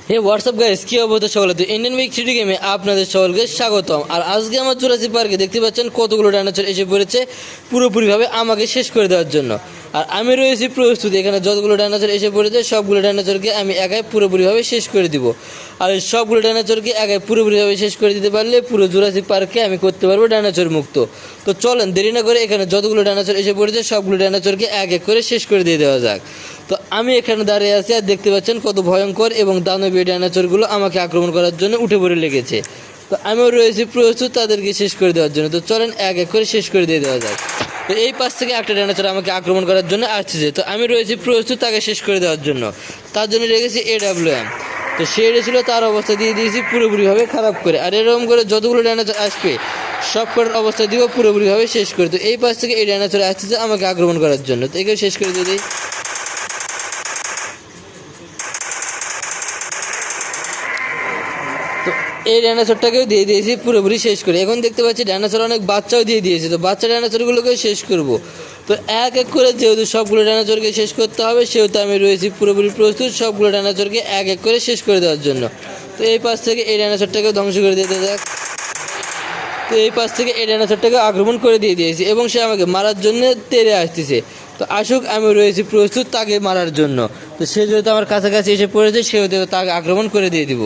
হে WhatsApp guys, কি অবস্থা সকলে? তো ইন্ডিয়ান উইক থ্রিডি গেমে আপনাদের সকলকে স্বাগতম। আর আজকে আমার জুরাসিক পার্কে দেখতে পাচ্ছেন কতগুলো ডাইনোসর এসে পড়েছে পুরোপুরিভাবে আমাকে শেষ করে দেওয়ার জন্য। আর আমি রয়েছি প্রস্তুত, এখানে যতগুলো ডাইনোসর এসে পড়েছে সবগুলো ডাইনোসরকে আমি একাই পুরোপুরিভাবে শেষ করে দিব। আর এই সবগুলো ডাইনোসরকে একাই পুরোপুরিভাবে শেষ করে দিতে পারলে পুরো জুরাসিক পার্ককে আমি করতে পারবো ডাইনোসর মুক্ত। তো চলেন দেরি না করে এখানে যতগুলো ডাইনোসর এসে পড়েছে সবগুলো ডাইনোসরকে এক এক করে শেষ করে দিয়ে দেওয়া যাক। তো আমি এখানে দাঁড়িয়ে আছি আর দেখতে পাচ্ছেন কত ভয়ঙ্কর এবং দানবীয় ডাইনোসরগুলো আমাকে আক্রমণ করার জন্য উঠে পড়ে লেগেছে। তো আমিও রয়েছি প্রস্তুত তাদেরকে শেষ করে দেওয়ার জন্য। তো চলেন এক এক করে শেষ করে দিয়ে দেওয়া যায়। তো এই পাশ থেকে একটা ডাইনোসর আমাকে আক্রমণ করার জন্য আসছে, তো আমি রয়েছি প্রস্তুত তাকে শেষ করে দেওয়ার জন্য। তার জন্য রেখেছি AWM। তো সে ছিল তার অবস্থা দিয়ে দিয়েছি পুরোপুরিভাবে খারাপ করে। আর এরকম করে যতগুলো ডাইনোসর আসবে সব কটার অবস্থা দিব পুরোপুরিভাবে শেষ করে। তো এই পাশ থেকে এই ডাইনোসর আসছে আমাকে আক্রমণ করার জন্য, তো একে শেষ করে দিয়ে দিই। তো এই ডাইনোসরটাকেও দিয়ে দিয়েছি পুরোপুরি শেষ করে। এখন দেখতে পাচ্ছি ডাইনোসর অনেক বাচ্চাও দিয়ে দিয়েছে, তো বাচ্চা ডাইনোসরগুলোকেও শেষ করব। তো এক এক করে যেহেতু সবগুলো ডাইনোসরকে শেষ করতে হবে সেহেতু আমি রয়েছি পুরোপুরি প্রস্তুত সবগুলো ডাইনোসরকে এক এক করে শেষ করে দেওয়ার জন্য। তো এই পাশ থেকে এই ডাইনোসরটাকেও ধ্বংস করে দিতে যাক। তো এই পাশ থেকে এই ডাইনোসরটাকে আক্রমণ করে দিয়ে দিয়েছি এবং সে আমাকে মারার জন্য তেড়ে আসতেছে। তো আসুক, আমি রয়েছি প্রস্তুত তাকে মারার জন্য। তো সে যেহেতু আমার কাছাকাছি এসে পড়েছে সেহেতু তাকে আক্রমণ করে দিয়ে দিব।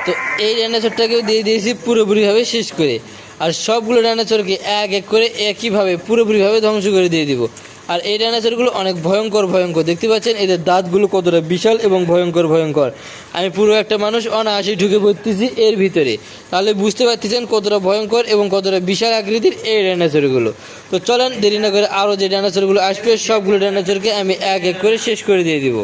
তো এই ডাইনোসরটাকেও দিয়ে দিয়েছি পুরোপুরিভাবে শেষ করে। আর সবগুলো ডাইনোসরকে এক এক করে একইভাবে পুরোপুরিভাবে ধ্বংস করে দিয়ে দিব। আর এই ডাইনোসরগুলো অনেক ভয়ঙ্কর দেখতে পাচ্ছেন এদের দাঁতগুলো কতটা বিশাল এবং ভয়ঙ্কর। আমি পুরো একটা মানুষ অনায়াসে ঢুকে পড়তেছি এর ভিতরে, তাহলে বুঝতে পারতেছেন কতটা ভয়ঙ্কর এবং কতটা বিশাল আকৃতির এই ডাইনোসরগুলো। তো চলেন দেরি না করে আরও যে ডাইনোসরগুলো আসবে সবগুলো ডাইনোসরকে আমি এক এক করে শেষ করে দিয়ে দিব।